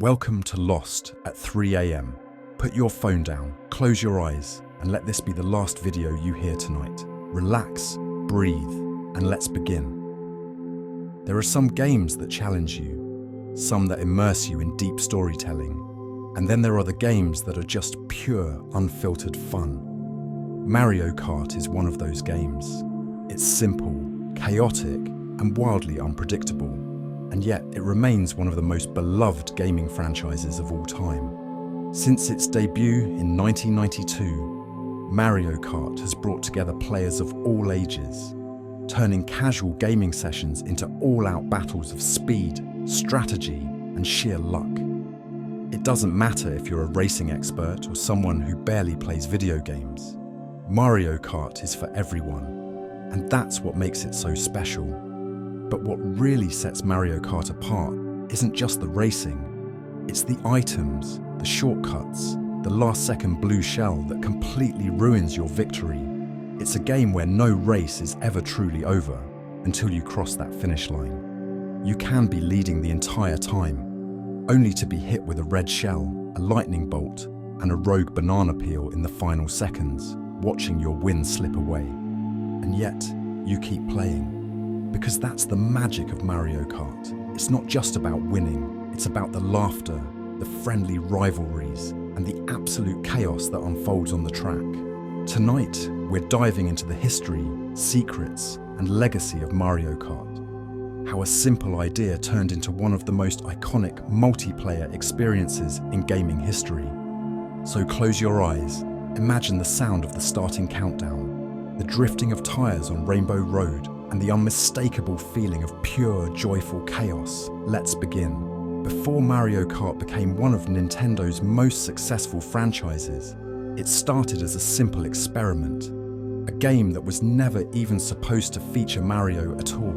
Welcome to Lost at 3 a.m. Put your phone down, close your eyes, and let this be the last video you hear tonight. Relax, breathe, and let's begin. There are some games that challenge you, some that immerse you in deep storytelling, and then there are the games that are just pure, unfiltered fun. Mario Kart is one of those games. It's simple, chaotic, and wildly unpredictable, and yet it remains one of the most beloved gaming franchises of all time. Since its debut in 1992, Mario Kart has brought together players of all ages, turning casual gaming sessions into all-out battles of speed, strategy, and sheer luck. It doesn't matter if you're a racing expert or someone who barely plays video games. Mario Kart is for everyone, and that's what makes it so special. But what really sets Mario Kart apart isn't just the racing, it's the items, the shortcuts, the last-second blue shell that completely ruins your victory. It's a game where no race is ever truly over until you cross that finish line. You can be leading the entire time, only to be hit with a red shell, a lightning bolt, and a rogue banana peel in the final seconds, watching your win slip away. And yet, you keep playing. Because that's the magic of Mario Kart. It's not just about winning, it's about the laughter, the friendly rivalries, and the absolute chaos that unfolds on the track. Tonight, we're diving into the history, secrets, and legacy of Mario Kart. How a simple idea turned into one of the most iconic multiplayer experiences in gaming history. So close your eyes, imagine the sound of the starting countdown, the drifting of tires on Rainbow Road, and the unmistakable feeling of pure, joyful chaos. Let's begin. Before Mario Kart became one of Nintendo's most successful franchises, it started as a simple experiment, a game that was never even supposed to feature Mario at all.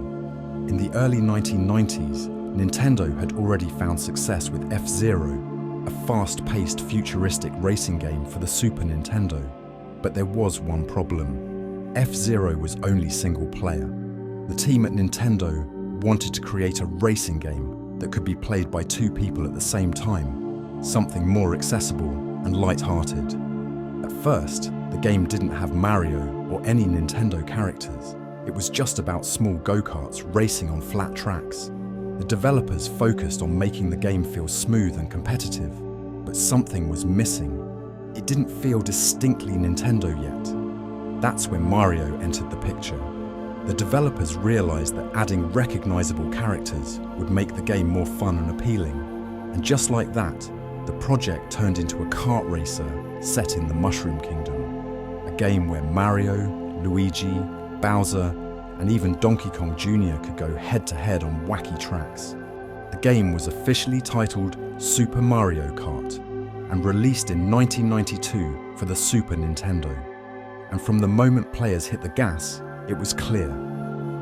In the early 1990s, Nintendo had already found success with F-Zero, a fast-paced, futuristic racing game for the Super Nintendo. But there was one problem. F-Zero was only single-player. The team at Nintendo wanted to create a racing game that could be played by two people at the same time, something more accessible and light-hearted. At first, the game didn't have Mario or any Nintendo characters. It was just about small go-karts racing on flat tracks. The developers focused on making the game feel smooth and competitive, but something was missing. It didn't feel distinctly Nintendo yet. That's when Mario entered the picture. The developers realized that adding recognizable characters would make the game more fun and appealing. And just like that, the project turned into a kart racer set in the Mushroom Kingdom. A game where Mario, Luigi, Bowser, and even Donkey Kong Jr. could go head-to-head on wacky tracks. The game was officially titled Super Mario Kart and released in 1992 for the Super Nintendo. And from the moment players hit the gas, it was clear.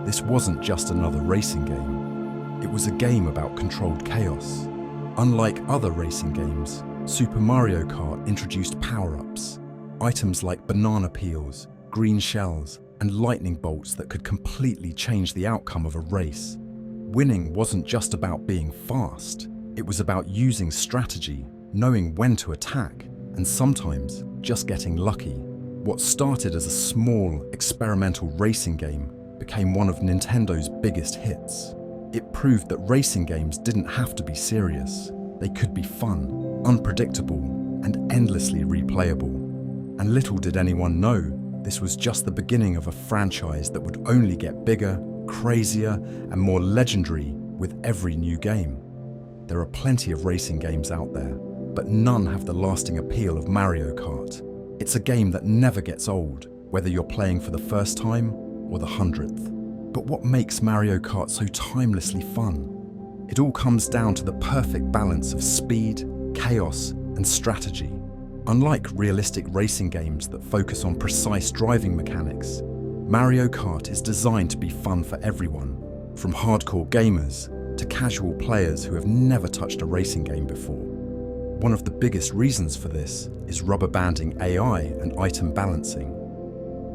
This wasn't just another racing game. It was a game about controlled chaos. Unlike other racing games, Super Mario Kart introduced power-ups, items like banana peels, green shells, and lightning bolts that could completely change the outcome of a race. Winning wasn't just about being fast. It was about using strategy, knowing when to attack, and sometimes just getting lucky. What started as a small, experimental racing game became one of Nintendo's biggest hits. It proved that racing games didn't have to be serious. They could be fun, unpredictable, and endlessly replayable. And little did anyone know, this was just the beginning of a franchise that would only get bigger, crazier, and more legendary with every new game. There are plenty of racing games out there, but none have the lasting appeal of Mario Kart. It's a game that never gets old, whether you're playing for the first time or the 100th. But what makes Mario Kart so timelessly fun? It all comes down to the perfect balance of speed, chaos, and strategy. Unlike realistic racing games that focus on precise driving mechanics, Mario Kart is designed to be fun for everyone, from hardcore gamers to casual players who have never touched a racing game before. One of the biggest reasons for this is rubber banding AI and item balancing.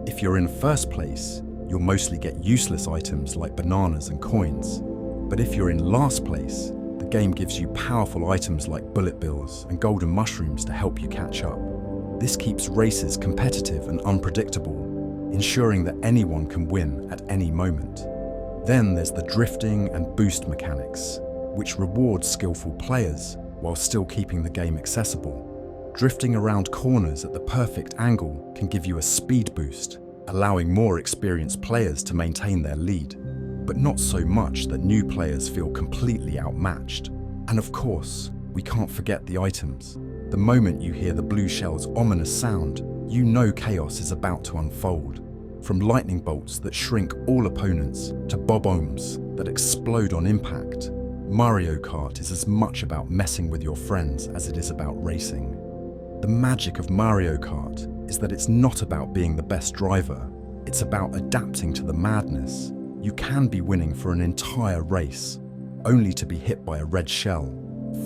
If you're in first place, you'll mostly get useless items like bananas and coins. But if you're in last place, the game gives you powerful items like bullet bills and golden mushrooms to help you catch up. This keeps races competitive and unpredictable, ensuring that anyone can win at any moment. Then there's the drifting and boost mechanics, which reward skillful players while still keeping the game accessible. Drifting around corners at the perfect angle can give you a speed boost, allowing more experienced players to maintain their lead, but not so much that new players feel completely outmatched. And of course, we can't forget the items. The moment you hear the blue shell's ominous sound, you know chaos is about to unfold. From lightning bolts that shrink all opponents to bob-ombs that explode on impact, Mario Kart is as much about messing with your friends as it is about racing. The magic of Mario Kart is that it's not about being the best driver, it's about adapting to the madness. You can be winning for an entire race, only to be hit by a red shell,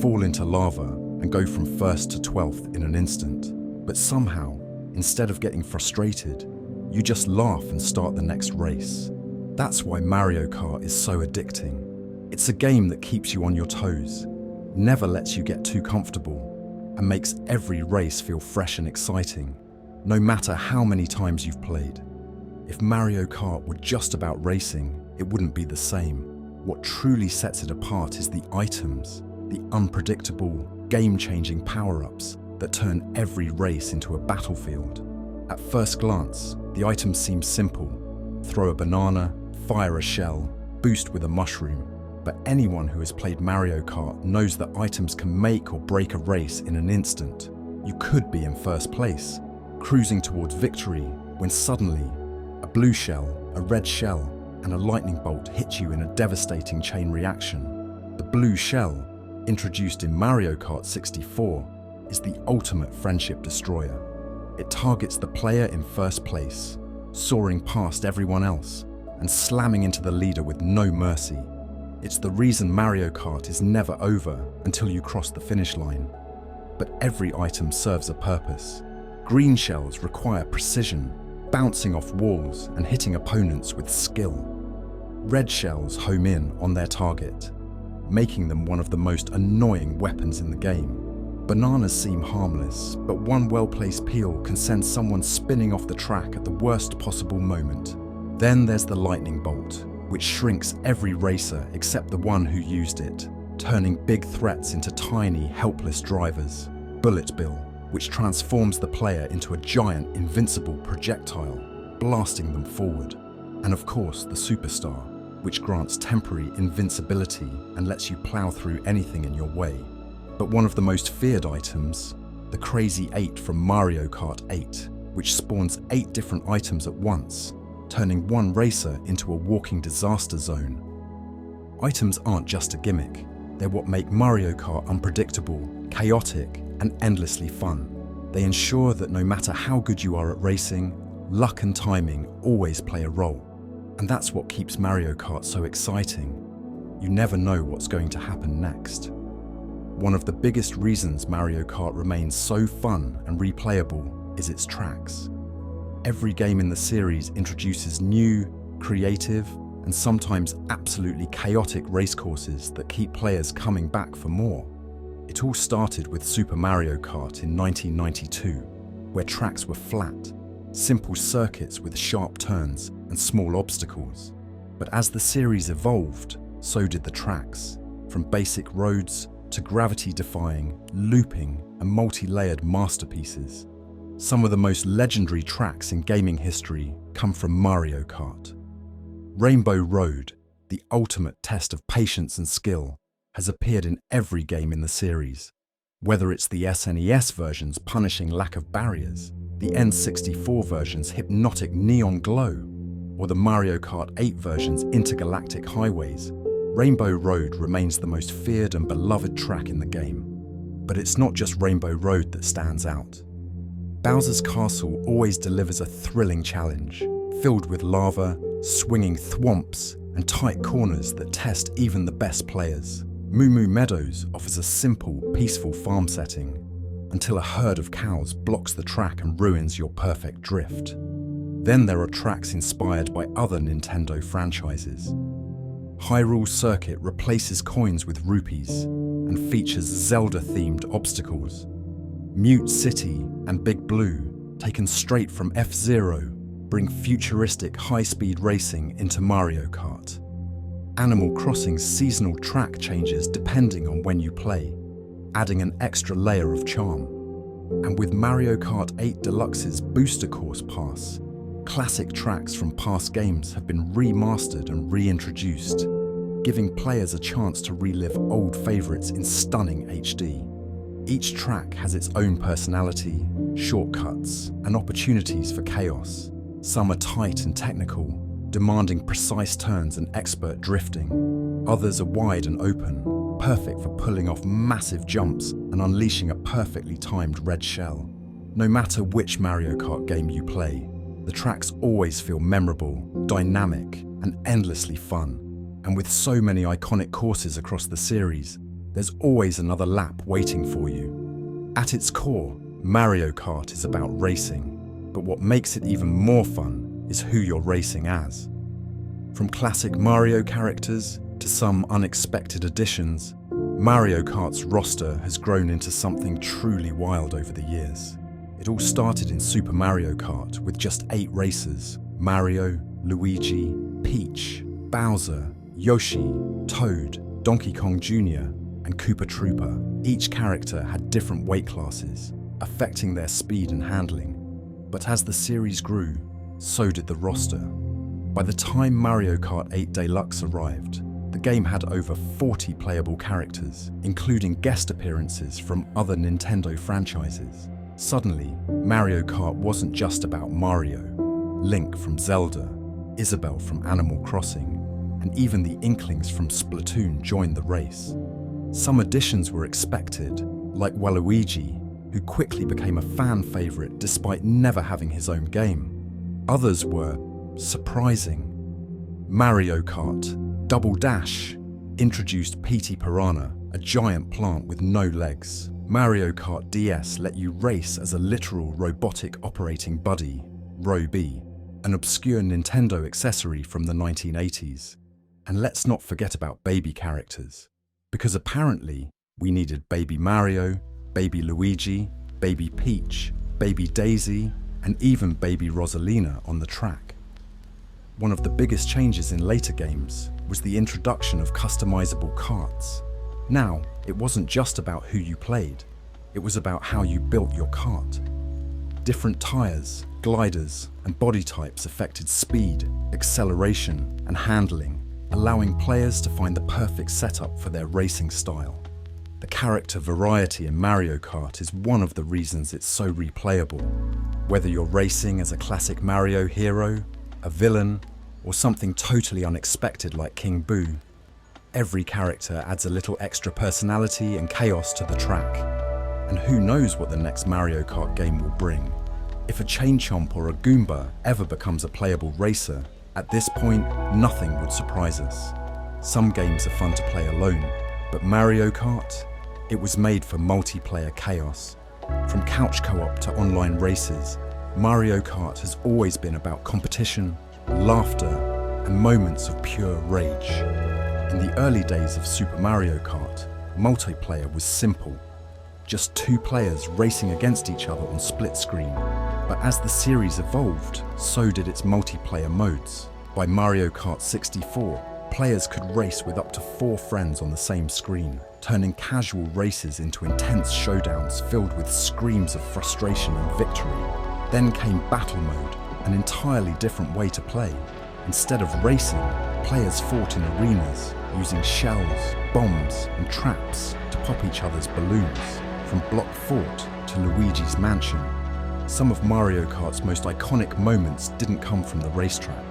fall into lava, and go from 1st to 12th in an instant. But somehow, instead of getting frustrated, you just laugh and start the next race. That's why Mario Kart is so addicting. It's a game that keeps you on your toes, never lets you get too comfortable, and makes every race feel fresh and exciting, no matter how many times you've played. If Mario Kart were just about racing, it wouldn't be the same. What truly sets it apart is the items, the unpredictable, game-changing power-ups that turn every race into a battlefield. At first glance, the items seem simple. Throw a banana, fire a shell, boost with a mushroom. But anyone who has played Mario Kart knows that items can make or break a race in an instant. You could be in first place, cruising towards victory, when suddenly, a blue shell, a red shell, and a lightning bolt hit you in a devastating chain reaction. The blue shell, introduced in Mario Kart 64, is the ultimate friendship destroyer. It targets the player in first place, soaring past everyone else, and slamming into the leader with no mercy. It's the reason Mario Kart is never over until you cross the finish line. But every item serves a purpose. Green shells require precision, bouncing off walls and hitting opponents with skill. Red shells home in on their target, making them one of the most annoying weapons in the game. Bananas seem harmless, but one well-placed peel can send someone spinning off the track at the worst possible moment. Then there's the lightning bolt, which shrinks every racer except the one who used it, turning big threats into tiny, helpless drivers. Bullet Bill, which transforms the player into a giant, invincible projectile, blasting them forward. And of course, the Superstar, which grants temporary invincibility and lets you plow through anything in your way. But one of the most feared items, the Crazy 8 from Mario Kart 8, which spawns 8 different items at once, turning one racer into a walking disaster zone. Items aren't just a gimmick, they're what make Mario Kart unpredictable, chaotic, and endlessly fun. They ensure that no matter how good you are at racing, luck and timing always play a role. And that's what keeps Mario Kart so exciting. You never know what's going to happen next. One of the biggest reasons Mario Kart remains so fun and replayable is its tracks. Every game in the series introduces new, creative, and sometimes absolutely chaotic racecourses that keep players coming back for more. It all started with Super Mario Kart in 1992, where tracks were flat, simple circuits with sharp turns and small obstacles. But as the series evolved, so did the tracks, from basic roads to gravity-defying, looping, and multi-layered masterpieces. Some of the most legendary tracks in gaming history come from Mario Kart. Rainbow Road, the ultimate test of patience and skill, has appeared in every game in the series. Whether it's the SNES version's punishing lack of barriers, the N64 version's hypnotic neon glow, or the Mario Kart 8 version's intergalactic highways, Rainbow Road remains the most feared and beloved track in the game. But it's not just Rainbow Road that stands out. Bowser's Castle always delivers a thrilling challenge, filled with lava, swinging thwomps, and tight corners that test even the best players. Moo Moo Meadows offers a simple, peaceful farm setting, until a herd of cows blocks the track and ruins your perfect drift. Then there are tracks inspired by other Nintendo franchises. Hyrule Circuit replaces coins with rupees and features Zelda-themed obstacles. Mute City and Big Blue, taken straight from F-Zero, bring futuristic high-speed racing into Mario Kart. Animal Crossing's seasonal track changes depending on when you play, adding an extra layer of charm. And with Mario Kart 8 Deluxe's Booster Course Pass, classic tracks from past games have been remastered and reintroduced, giving players a chance to relive old favourites in stunning HD. Each track has its own personality, shortcuts, and opportunities for chaos. Some are tight and technical, demanding precise turns and expert drifting. Others are wide and open, perfect for pulling off massive jumps and unleashing a perfectly timed red shell. No matter which Mario Kart game you play, the tracks always feel memorable, dynamic, and endlessly fun. And with so many iconic courses across the series, there's always another lap waiting for you. At its core, Mario Kart is about racing, but what makes it even more fun is who you're racing as. From classic Mario characters to some unexpected additions, Mario Kart's roster has grown into something truly wild over the years. It all started in Super Mario Kart with just 8 racers: Mario, Luigi, Peach, Bowser, Yoshi, Toad, Donkey Kong Jr., and Koopa Troopa. Each character had different weight classes, affecting their speed and handling. But as the series grew, so did the roster. By the time Mario Kart 8 Deluxe arrived, the game had over 40 playable characters, including guest appearances from other Nintendo franchises. Suddenly, Mario Kart wasn't just about Mario. Link from Zelda, Isabelle from Animal Crossing, and even the Inklings from Splatoon joined the race. Some additions were expected, like Waluigi, who quickly became a fan favourite despite never having his own game. Others were surprising. Mario Kart Double Dash introduced P.T. Piranha, a giant plant with no legs. Mario Kart DS let you race as a literal robotic operating buddy, Roby, an obscure Nintendo accessory from the 1980s. And let's not forget about baby characters, because apparently we needed Baby Mario, Baby Luigi, Baby Peach, Baby Daisy, and even Baby Rosalina on the track. One of the biggest changes in later games was the introduction of customizable karts. Now, it wasn't just about who you played, it was about how you built your kart. Different tyres, gliders, and body types affected speed, acceleration, and handling, allowing players to find the perfect setup for their racing style. The character variety in Mario Kart is one of the reasons it's so replayable. Whether you're racing as a classic Mario hero, a villain, or something totally unexpected like King Boo, every character adds a little extra personality and chaos to the track. And who knows what the next Mario Kart game will bring. If a Chain Chomp or a Goomba ever becomes a playable racer, at this point, nothing would surprise us. Some games are fun to play alone, but Mario Kart, it was made for multiplayer chaos. From couch co-op to online races, Mario Kart has always been about competition, laughter, and moments of pure rage. In the early days of Super Mario Kart, multiplayer was simple. Just 2 players racing against each other on split screen. But as the series evolved, so did its multiplayer modes. By Mario Kart 64, players could race with up to 4 friends on the same screen, turning casual races into intense showdowns filled with screams of frustration and victory. Then came Battle Mode, an entirely different way to play. Instead of racing, players fought in arenas, using shells, bombs, and traps to pop each other's balloons, from Block Fort to Luigi's Mansion. Some of Mario Kart's most iconic moments didn't come from the racetrack.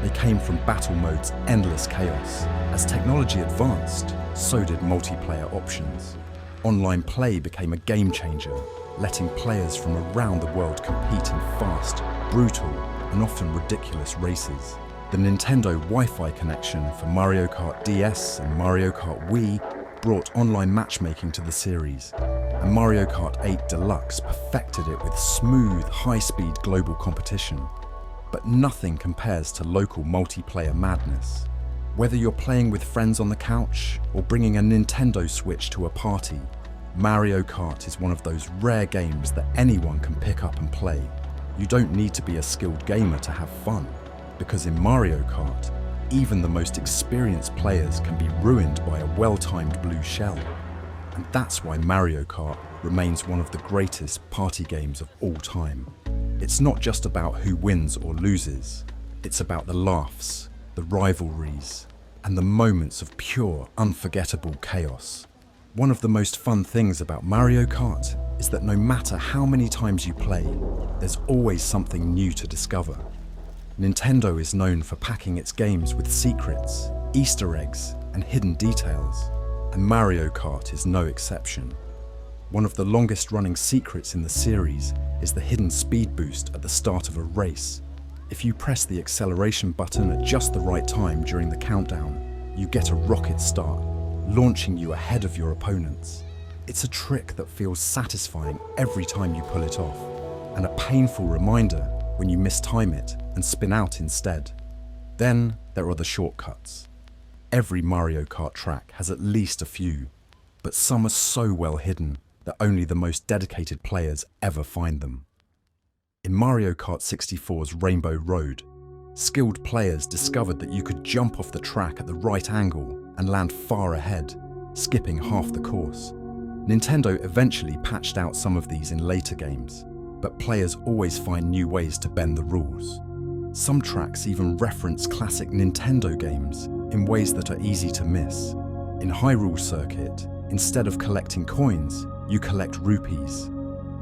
They came from Battle Mode's endless chaos. As technology advanced, so did multiplayer options. Online play became a game changer, letting players from around the world compete in fast, brutal, and often ridiculous races. The Nintendo Wi-Fi connection for Mario Kart DS and Mario Kart Wii brought online matchmaking to the series, and Mario Kart 8 Deluxe perfected it with smooth, high-speed global competition. But nothing compares to local multiplayer madness. Whether you're playing with friends on the couch or bringing a Nintendo Switch to a party, Mario Kart is one of those rare games that anyone can pick up and play. You don't need to be a skilled gamer to have fun, because in Mario Kart, even the most experienced players can be ruined by a well-timed blue shell. And that's why Mario Kart remains one of the greatest party games of all time. It's not just about who wins or loses, it's about the laughs, the rivalries, and the moments of pure, unforgettable chaos. One of the most fun things about Mario Kart is that no matter how many times you play, there's always something new to discover. Nintendo is known for packing its games with secrets, Easter eggs, and hidden details, and Mario Kart is no exception. One of the longest-running secrets in the series is the hidden speed boost at the start of a race. If you press the acceleration button at just the right time during the countdown, you get a rocket start, launching you ahead of your opponents. It's a trick that feels satisfying every time you pull it off, and a painful reminder when you mistime it and spin out instead. Then there are the shortcuts. Every Mario Kart track has at least a few, but some are so well hidden that only the most dedicated players ever find them. In Mario Kart 64's Rainbow Road, skilled players discovered that you could jump off the track at the right angle and land far ahead, skipping half the course. Nintendo eventually patched out some of these in later games, but players always find new ways to bend the rules. Some tracks even reference classic Nintendo games in ways that are easy to miss. In Hyrule Circuit, instead of collecting coins, you collect rupees.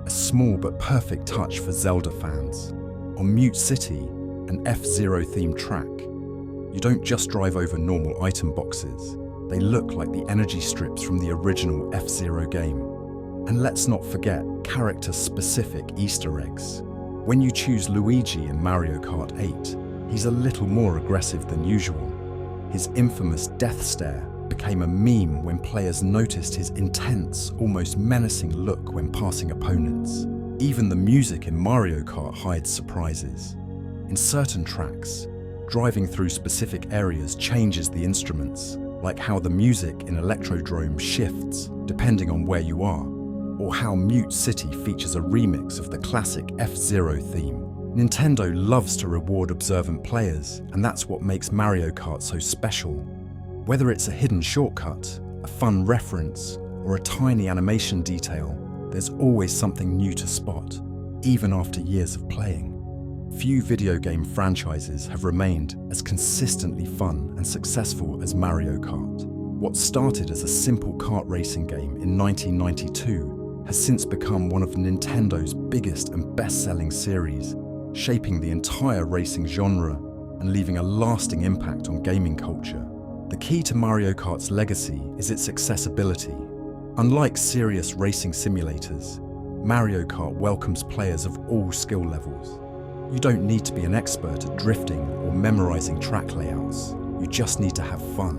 A small but perfect touch for Zelda fans. On Mute City, an F-Zero themed track, you don't just drive over normal item boxes. They look like the energy strips from the original F-Zero game. And let's not forget character-specific Easter eggs. When you choose Luigi in Mario Kart 8, he's a little more aggressive than usual. His infamous death stare became a meme when players noticed his intense, almost menacing look when passing opponents. Even the music in Mario Kart hides surprises. In certain tracks, driving through specific areas changes the instruments, like how the music in Electrodrome shifts depending on where you are, or how Mute City features a remix of the classic F-Zero theme. Nintendo loves to reward observant players, and that's what makes Mario Kart so special. Whether it's a hidden shortcut, a fun reference, or a tiny animation detail, there's always something new to spot, even after years of playing. Few video game franchises have remained as consistently fun and successful as Mario Kart. What started as a simple kart racing game in 1992 has since become one of Nintendo's biggest and best-selling series, shaping the entire racing genre and leaving a lasting impact on gaming culture. The key to Mario Kart's legacy is its accessibility. Unlike serious racing simulators, Mario Kart welcomes players of all skill levels. You don't need to be an expert at drifting or memorizing track layouts. You just need to have fun.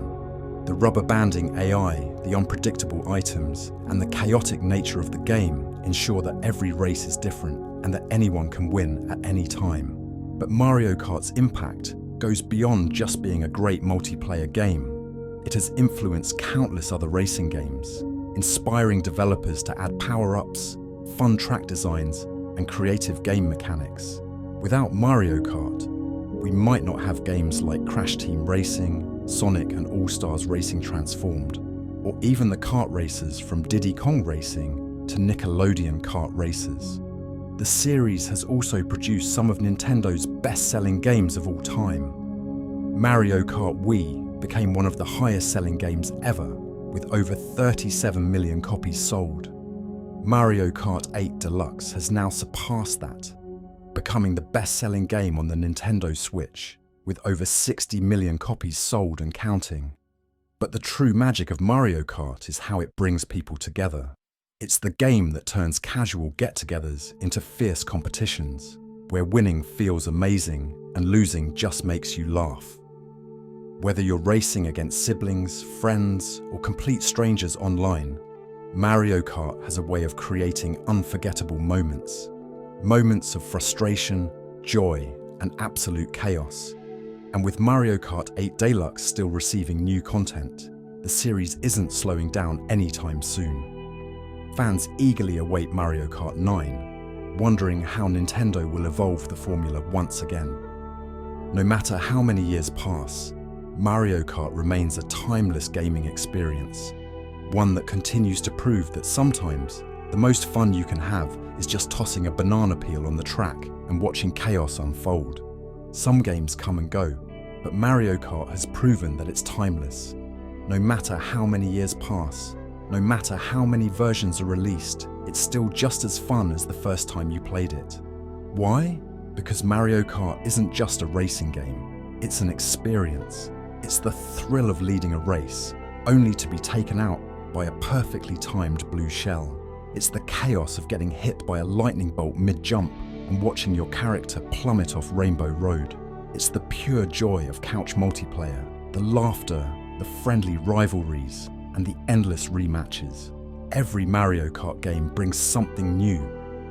The rubber banding AI, the unpredictable items, and the chaotic nature of the game ensure that every race is different and that anyone can win at any time. But Mario Kart's impact goes beyond just being a great multiplayer game. It has influenced countless other racing games, inspiring developers to add power-ups, fun track designs, and creative game mechanics. Without Mario Kart, we might not have games like Crash Team Racing, Sonic and All-Stars Racing Transformed, or even the kart races from Diddy Kong Racing to Nickelodeon Kart Racers. The series has also produced some of Nintendo's best-selling games of all time. Mario Kart Wii became one of the highest-selling games ever, with over 37 million copies sold. Mario Kart 8 Deluxe has now surpassed that, becoming the best-selling game on the Nintendo Switch, with over 60 million copies sold and counting. But the true magic of Mario Kart is how it brings people together. It's the game that turns casual get-togethers into fierce competitions, where winning feels amazing and losing just makes you laugh. Whether you're racing against siblings, friends, or complete strangers online, Mario Kart has a way of creating unforgettable moments. Moments of frustration, joy, and absolute chaos. And with Mario Kart 8 Deluxe still receiving new content, the series isn't slowing down anytime soon. Fans eagerly await Mario Kart 9, wondering how Nintendo will evolve the formula once again. No matter how many years pass, Mario Kart remains a timeless gaming experience, one that continues to prove that sometimes the most fun you can have is just tossing a banana peel on the track and watching chaos unfold. Some games come and go, but Mario Kart has proven that it's timeless. No matter how many years pass, no matter how many versions are released, it's still just as fun as the first time you played it. Why? Because Mario Kart isn't just a racing game, it's an experience. It's the thrill of leading a race, only to be taken out by a perfectly timed blue shell. It's the chaos of getting hit by a lightning bolt mid-jump and watching your character plummet off Rainbow Road. It's the pure joy of couch multiplayer, the laughter, the friendly rivalries, and the endless rematches. Every Mario Kart game brings something new,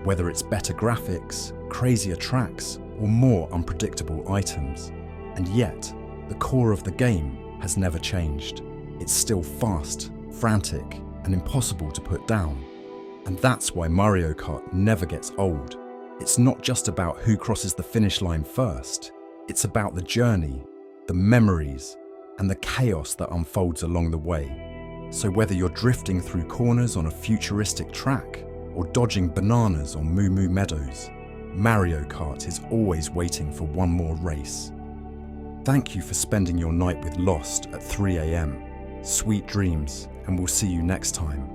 whether it's better graphics, crazier tracks, or more unpredictable items. And yet, the core of the game has never changed. It's still fast, frantic, and impossible to put down. And that's why Mario Kart never gets old. It's not just about who crosses the finish line first. It's about the journey, the memories, and the chaos that unfolds along the way. So whether you're drifting through corners on a futuristic track or dodging bananas on Moo Moo Meadows, Mario Kart is always waiting for one more race. Thank you for spending your night with Lost at 3 AM. Sweet dreams, and we'll see you next time.